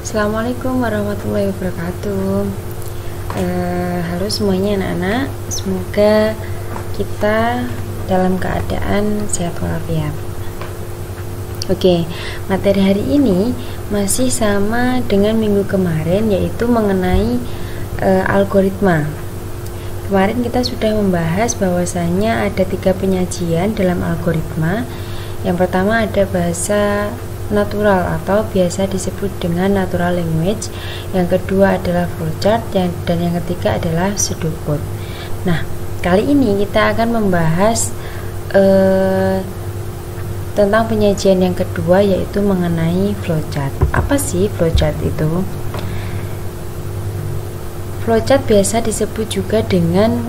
Assalamualaikum warahmatullahi wabarakatuh. Halo semuanya anak-anak, semoga kita dalam keadaan sehat walafiat. Oke, materi hari ini masih sama dengan minggu kemarin, yaitu mengenai algoritma. Kemarin kita sudah membahas bahwasanya ada 3 penyajian dalam algoritma. Yang pertama ada bahasa natural atau biasa disebut dengan natural language. Yang kedua adalah flowchart, dan yang ketiga adalah pseudocode. Nah, kali ini kita akan membahas tentang penyajian yang kedua, yaitu mengenai flowchart. Apa sih flowchart itu? Flowchart biasa disebut juga dengan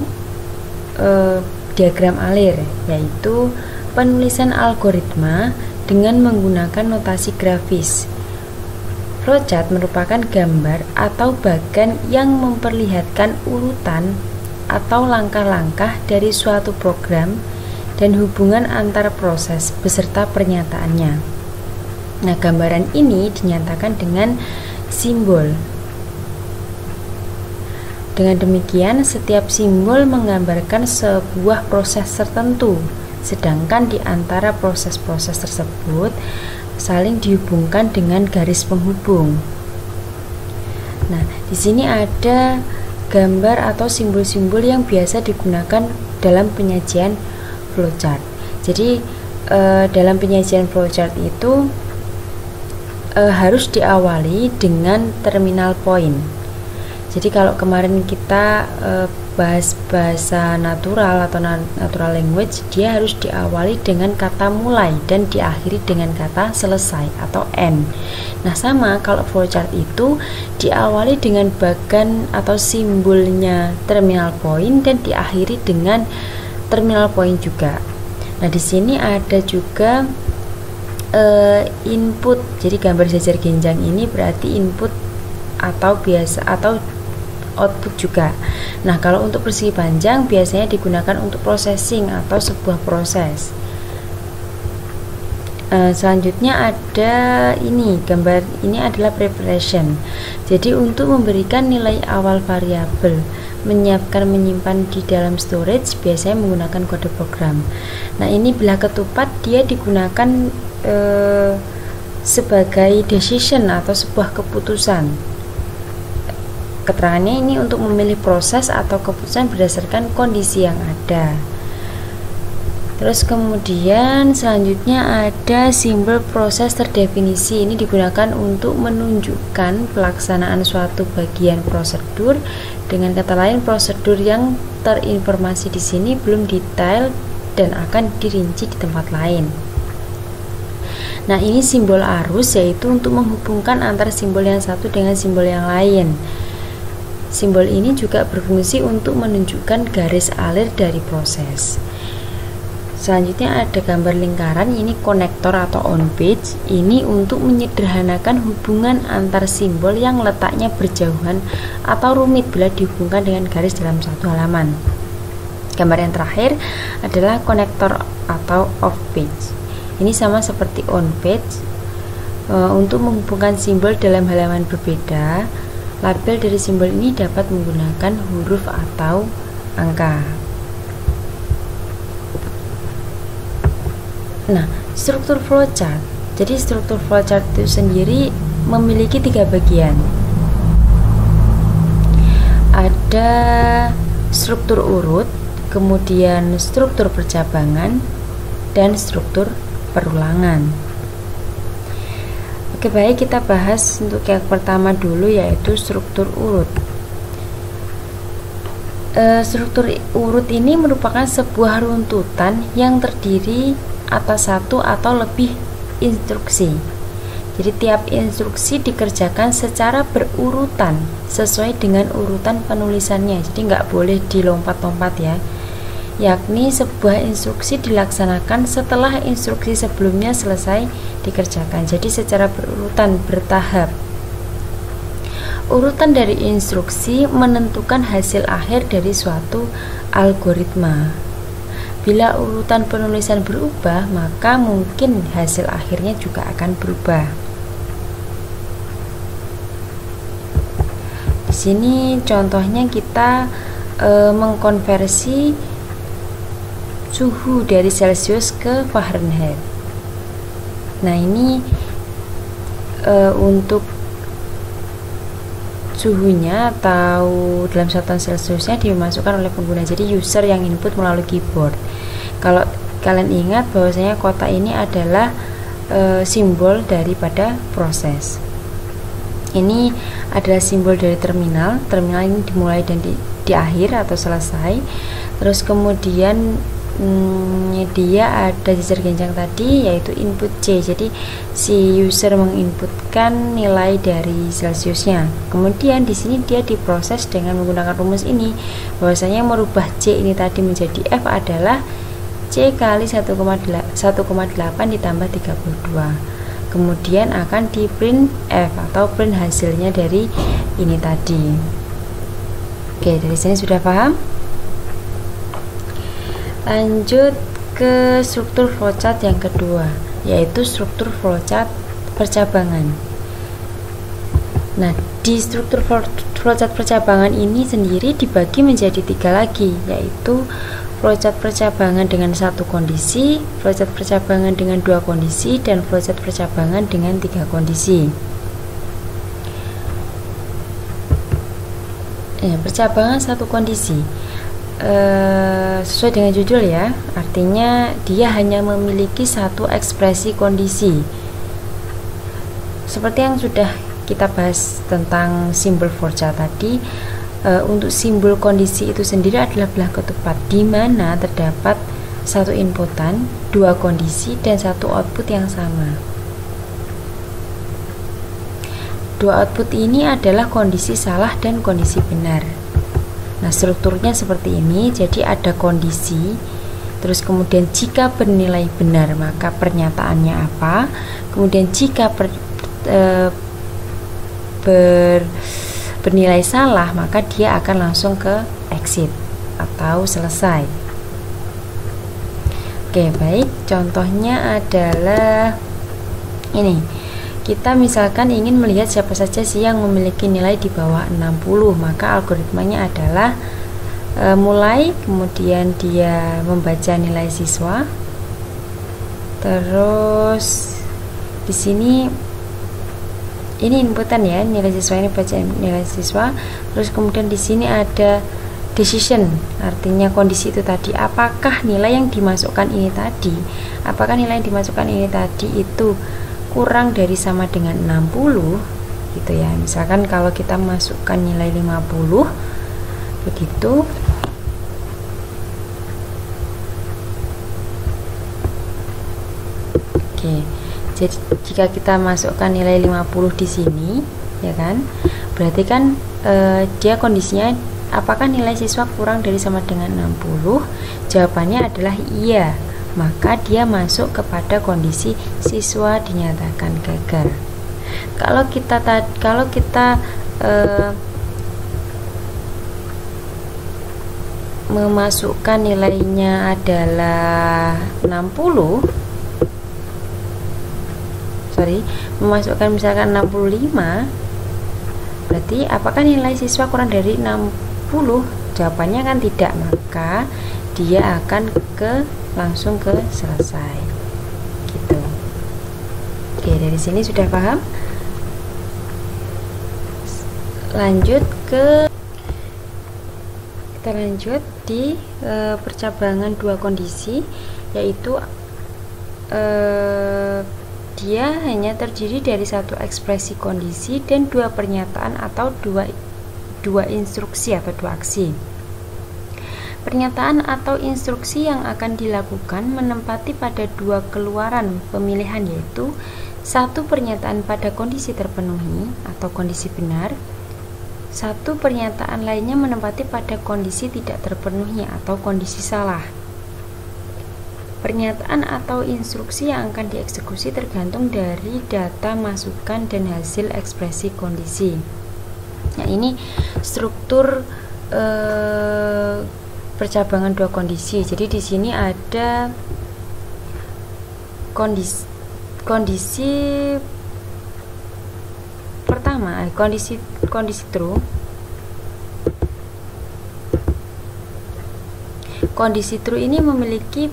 diagram alir, yaitu penulisan algoritma dengan menggunakan notasi grafis. Flowchart merupakan gambar atau bagan yang memperlihatkan urutan atau langkah-langkah dari suatu program dan hubungan antar proses beserta pernyataannya. Nah, gambaran ini dinyatakan dengan simbol. Dengan demikian, setiap simbol menggambarkan sebuah proses tertentu, sedangkan di antara proses-proses tersebut saling dihubungkan dengan garis penghubung. Nah, di sini ada gambar atau simbol-simbol yang biasa digunakan dalam penyajian flowchart. Jadi, dalam penyajian flowchart itu harus diawali dengan terminal point. Jadi kalau kemarin kita bahas bahasa natural atau natural language, dia harus diawali dengan kata mulai dan diakhiri dengan kata selesai atau end. Nah, sama kalau flowchart itu diawali dengan bagan atau simbolnya terminal point dan diakhiri dengan terminal point juga. Nah, di sini ada juga input. Jadi gambar jajar genjang ini berarti input atau biasa atau output juga. Nah, kalau untuk persegi panjang biasanya digunakan untuk processing atau sebuah proses. Selanjutnya ada ini, gambar ini adalah preparation. Jadi untuk memberikan nilai awal variabel, menyiapkan menyimpan di dalam storage biasanya menggunakan kode program. Nah, ini belah ketupat dia digunakan sebagai decision atau sebuah keputusan. Keterangannya ini untuk memilih proses atau keputusan berdasarkan kondisi yang ada. Terus kemudian selanjutnya ada simbol proses terdefinisi. Ini digunakan untuk menunjukkan pelaksanaan suatu bagian prosedur. Dengan kata lain, prosedur yang terinformasi di sini belum detail dan akan dirinci di tempat lain. Nah, ini simbol arus, yaitu untuk menghubungkan antara simbol yang satu dengan simbol yang lain. Simbol ini juga berfungsi untuk menunjukkan garis alir dari proses. Selanjutnya ada gambar lingkaran, ini konektor atau on page. Ini untuk menyederhanakan hubungan antar simbol yang letaknya berjauhan atau rumit bila dihubungkan dengan garis dalam satu halaman. Gambar yang terakhir adalah konektor atau off page. Ini sama seperti on page, untuk menghubungkan simbol dalam halaman berbeda. Label dari simbol ini dapat menggunakan huruf atau angka. Nah, struktur flowchart. Jadi struktur flowchart itu sendiri memiliki 3 bagian. Ada struktur urut, kemudian struktur percabangan, dan struktur perulangan. Oke, baik, kita bahas untuk yang pertama dulu, yaitu struktur urut. Struktur urut ini merupakan sebuah runtutan yang terdiri atas satu atau lebih instruksi. Jadi tiap instruksi dikerjakan secara berurutan sesuai dengan urutan penulisannya. Jadi nggak boleh dilompat-lompat ya. Yakni sebuah instruksi dilaksanakan setelah instruksi sebelumnya selesai dikerjakan. Jadi secara berurutan, bertahap. Urutan dari instruksi menentukan hasil akhir dari suatu algoritma. Bila urutan penulisan berubah, maka mungkin hasil akhirnya juga akan berubah. sini contohnya kita mengkonversi suhu dari Celcius ke Fahrenheit. Nah, ini untuk suhunya atau dalam satuan Celciusnya dimasukkan oleh pengguna, jadi user yang input melalui keyboard. Kalau kalian ingat bahwasanya kotak ini adalah simbol daripada proses. Ini adalah simbol dari terminal. Terminal ini dimulai dan di akhir atau selesai. Terus kemudian dia ada jejer genjang tadi, yaitu input C. Jadi si user menginputkan nilai dari Celciusnya. Kemudian di sini dia diproses dengan menggunakan rumus ini, bahwasanya merubah C ini tadi menjadi F adalah C kali 1,8 ditambah 32. Kemudian akan di print F atau print hasilnya dari ini tadi. Oke, dari sini sudah paham? Lanjut ke struktur flowchart yang kedua, yaitu struktur flowchart percabangan. Nah, di struktur flowchart percabangan ini sendiri dibagi menjadi 3 lagi, yaitu flowchart percabangan dengan 1 kondisi, flowchart percabangan dengan 2 kondisi, dan flowchart percabangan dengan 3 kondisi. Percabangan 1 kondisi sesuai dengan judul ya, artinya dia hanya memiliki 1 ekspresi kondisi. Seperti yang sudah kita bahas tentang simbol flowchart tadi, untuk simbol kondisi itu sendiri adalah belah ketupat, di mana terdapat 1 inputan, 2 kondisi, dan 1 output yang sama. 2 output ini adalah kondisi salah dan kondisi benar. Nah, strukturnya seperti ini. Jadi ada kondisi, terus kemudian jika bernilai benar maka pernyataannya apa, kemudian jika bernilai salah maka dia akan langsung ke exit atau selesai. Oke, baik, contohnya adalah ini. Kita misalkan ingin melihat siapa saja sih yang memiliki nilai di bawah 60, maka algoritmanya adalah mulai, kemudian dia membaca nilai siswa, terus di sini ini inputan ya, nilai siswa ini baca nilai siswa, terus kemudian di sini ada decision, artinya kondisi itu tadi, apakah nilai yang dimasukkan ini tadi itu kurang dari sama dengan 60 gitu ya. Misalkan kalau kita masukkan nilai 50 begitu, oke, jadi jika kita masukkan nilai 50 di sini ya kan, berarti kan dia kondisinya apakah nilai siswa kurang dari sama dengan 60? Jawabannya adalah iya, maka dia masuk kepada kondisi siswa dinyatakan gagal. Kalau kita memasukkan nilainya adalah 60, memasukkan misalkan 65, berarti apakah nilai siswa kurang dari 60? Jawabannya kan tidak, maka dia akan langsung ke selesai gitu. Oke, dari sini sudah paham? Kita lanjut di percabangan 2 kondisi, yaitu dia hanya terdiri dari 1 ekspresi kondisi dan 2 pernyataan atau dua instruksi atau 2 aksi. Pernyataan atau instruksi yang akan dilakukan menempati pada 2 keluaran pemilihan, yaitu 1 pernyataan pada kondisi terpenuhi atau kondisi benar, 1 pernyataan lainnya menempati pada kondisi tidak terpenuhi atau kondisi salah. Pernyataan atau instruksi yang akan dieksekusi tergantung dari data masukan dan hasil ekspresi kondisi. Nah, ini struktur percabangan 2 kondisi. Jadi di sini ada kondisi pertama, kondisi true, kondisi true ini memiliki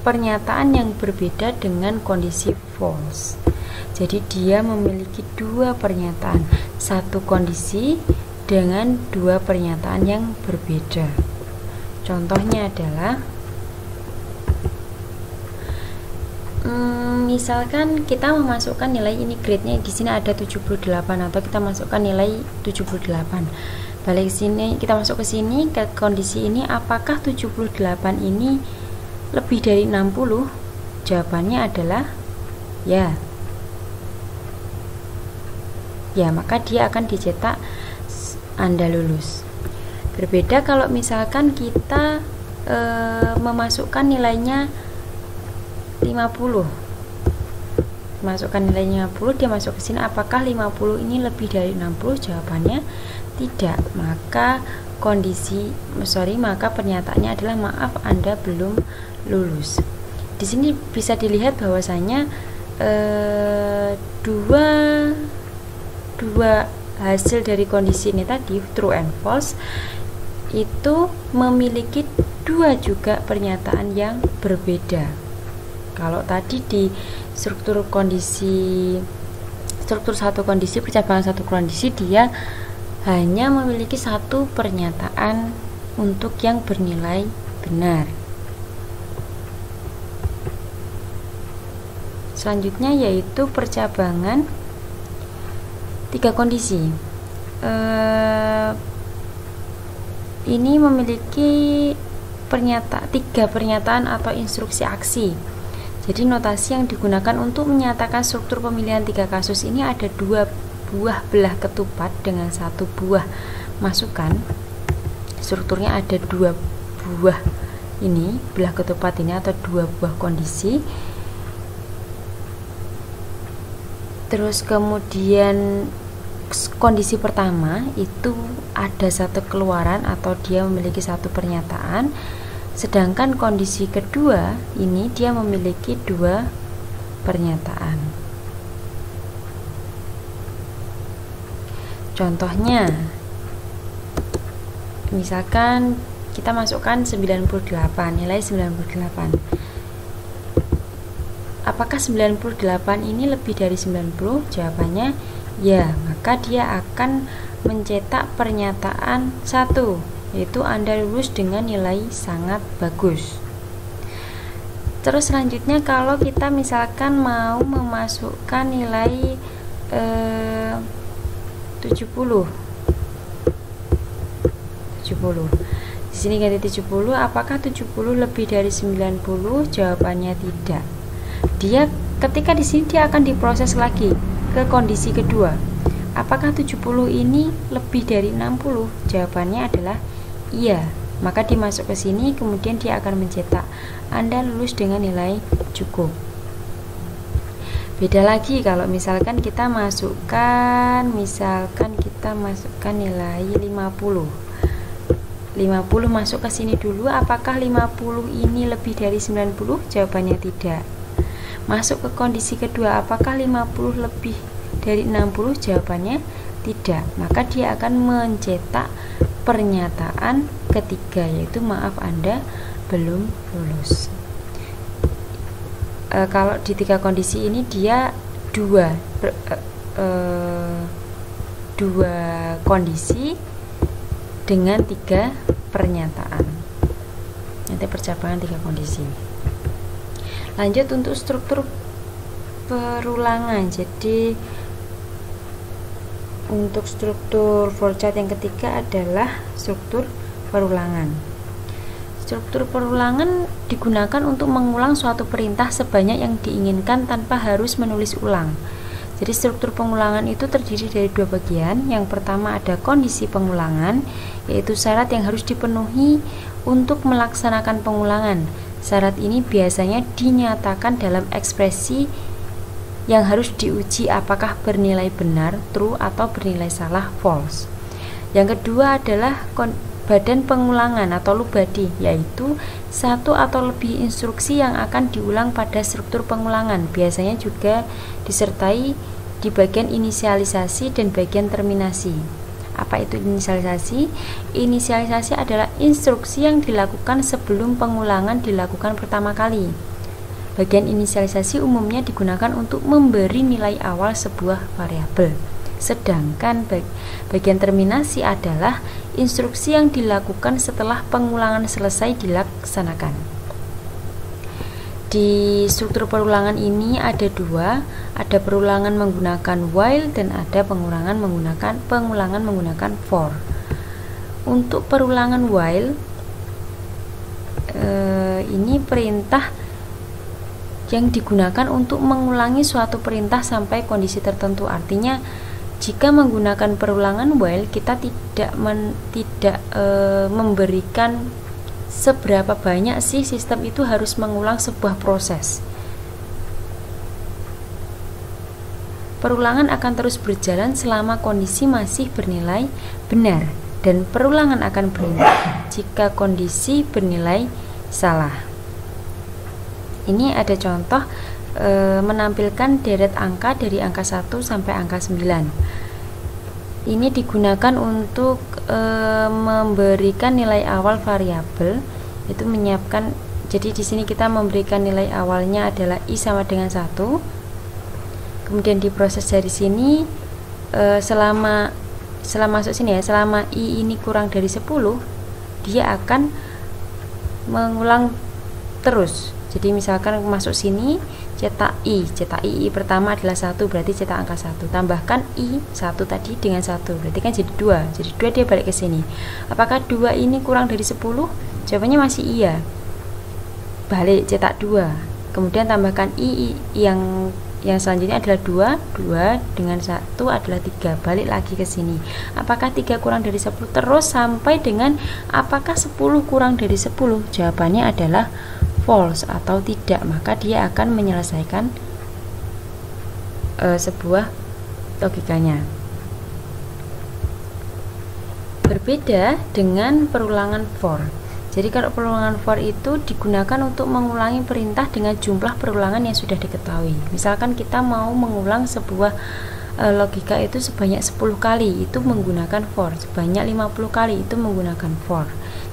pernyataan yang berbeda dengan kondisi false. Jadi dia memiliki dua pernyataan, satu kondisi dengan dua pernyataan yang berbeda. Contohnya adalah misalkan kita memasukkan nilai ini, grade-nya di sini ada 78 atau kita masukkan nilai 78. Balik sini, kita masuk ke sini ke kondisi ini, apakah 78 ini lebih dari 60? Jawabannya adalah ya. Ya, maka dia akan dicetak Anda lulus. Berbeda kalau misalkan kita memasukkan nilainya 50, masukkan nilainya 50, dia masuk ke sini, apakah 50 ini lebih dari 60? Jawabannya tidak, maka maka pernyataannya adalah maaf, Anda belum lulus. Di sini bisa dilihat bahwasanya dua hasil dari kondisi ini tadi, true and false, itu memiliki dua juga pernyataan yang berbeda. Kalau tadi di struktur satu kondisi, percabangan satu kondisi, dia hanya memiliki satu pernyataan untuk yang bernilai benar. Selanjutnya yaitu percabangan tiga kondisi. Ini memiliki tiga pernyataan atau instruksi aksi. Jadi notasi yang digunakan untuk menyatakan struktur pemilihan tiga kasus ini ada dua buah belah ketupat dengan satu buah masukan. Strukturnya ada dua buah ini, belah ketupat ini atau dua buah kondisi. Terus kemudian kondisi pertama itu ada satu keluaran atau dia memiliki satu pernyataan. Sedangkan kondisi kedua ini dia memiliki dua pernyataan. Contohnya, misalkan kita masukkan 98, nilai 98. Apakah 98 ini lebih dari 90? Jawabannya ya, maka dia akan mencetak pernyataan 1, yaitu Anda lulus dengan nilai sangat bagus. Terus selanjutnya kalau kita misalkan mau memasukkan nilai 70. Di sini ganti 70, apakah 70 lebih dari 90? Jawabannya tidak. Dia ketika di sini dia akan diproses lagi ke kondisi kedua. Apakah 70 ini lebih dari 60? Jawabannya adalah iya, maka dimasuk ke sini, kemudian dia akan mencetak Anda lulus dengan nilai cukup. Beda lagi kalau misalkan kita masukkan nilai 50 masuk ke sini dulu, apakah 50 ini lebih dari 90? Jawabannya tidak. Masuk ke kondisi kedua, apakah 50 lebih dari 60? Jawabannya tidak, maka dia akan mencetak pernyataan ketiga, yaitu maaf, Anda belum lulus. Kalau di tiga kondisi ini dia dua kondisi dengan tiga pernyataan. Nanti percabangan tiga kondisi. Lanjut untuk struktur perulangan. Jadi untuk struktur flowchart yang ketiga adalah struktur perulangan. Struktur perulangan digunakan untuk mengulang suatu perintah sebanyak yang diinginkan tanpa harus menulis ulang. Jadi struktur pengulangan itu terdiri dari dua bagian. Yang pertama ada kondisi pengulangan, yaitu syarat yang harus dipenuhi untuk melaksanakan pengulangan. Syarat ini biasanya dinyatakan dalam ekspresi yang harus diuji apakah bernilai benar, true, atau bernilai salah, false. Yang kedua adalah badan pengulangan atau loop body, yaitu satu atau lebih instruksi yang akan diulang pada struktur pengulangan. Biasanya juga disertai di bagian inisialisasi dan bagian terminasi. Apa itu inisialisasi? Inisialisasi adalah instruksi yang dilakukan sebelum pengulangan dilakukan pertama kali. Bagian inisialisasi umumnya digunakan untuk memberi nilai awal sebuah variabel. Sedangkan bagian terminasi adalah instruksi yang dilakukan setelah pengulangan selesai dilaksanakan. Di struktur perulangan ini ada dua, ada perulangan menggunakan while dan ada pengulangan menggunakan for. Untuk perulangan while, ini perintah yang digunakan untuk mengulangi suatu perintah sampai kondisi tertentu. Artinya, jika menggunakan perulangan while, kita tidak memberikan seberapa banyak sih sistem itu harus mengulang sebuah proses. Perulangan akan terus berjalan selama kondisi masih bernilai benar, dan perulangan akan berhenti jika kondisi bernilai salah. Ini ada contoh menampilkan deret angka dari angka 1 sampai angka 9. Ini digunakan untuk memberikan nilai awal variabel, itu menyiapkan. Jadi di sini kita memberikan nilai awalnya adalah i sama dengan 1. Kemudian diproses dari sini selama masuk sini ya, selama i ini kurang dari 10, dia akan mengulang terus. Jadi misalkan masuk sini, cetak i pertama adalah 1, berarti cetak angka 1, tambahkan i 1 tadi dengan 1, berarti kan jadi 2, dia balik ke sini. Apakah 2 ini kurang dari 10? Jawabannya masih iya, balik cetak 2, kemudian tambahkan i yang selanjutnya adalah 2 dengan 1 adalah 3, balik lagi ke sini. Apakah 3 kurang dari 10? Terus sampai dengan apakah 10 kurang dari 10? Jawabannya adalah false atau tidak, maka dia akan menyelesaikan sebuah logikanya. Berbeda dengan perulangan for. Jadi kalau perulangan for itu digunakan untuk mengulangi perintah dengan jumlah perulangan yang sudah diketahui. Misalkan kita mau mengulang sebuah logika itu sebanyak 10 kali, itu menggunakan for. Sebanyak 50 kali itu menggunakan for.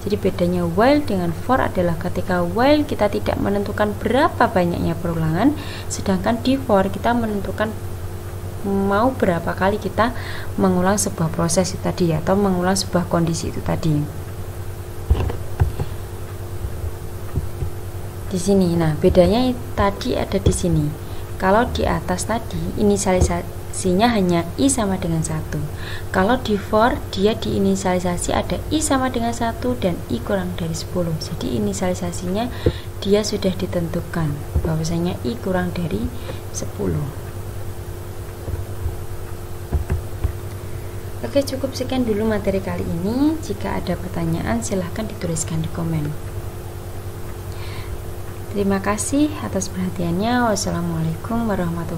Jadi bedanya while dengan for adalah ketika while kita tidak menentukan berapa banyaknya perulangan, sedangkan di for kita menentukan mau berapa kali kita mengulang sebuah proses itu tadi, atau mengulang sebuah kondisi itu tadi. Di sini, nah bedanya tadi ada di sini. Kalau di atas tadi inisialisasinya hanya i sama dengan 1. Kalau di for dia diinisialisasi ada i sama dengan 1 dan i kurang dari 10. Jadi inisialisasinya dia sudah ditentukan bahwasanya i kurang dari 10. Oke, cukup sekian dulu materi kali ini. Jika ada pertanyaan silahkan dituliskan di komen. Terima kasih atas perhatiannya. Wassalamualaikum warahmatullahi wabarakatuh.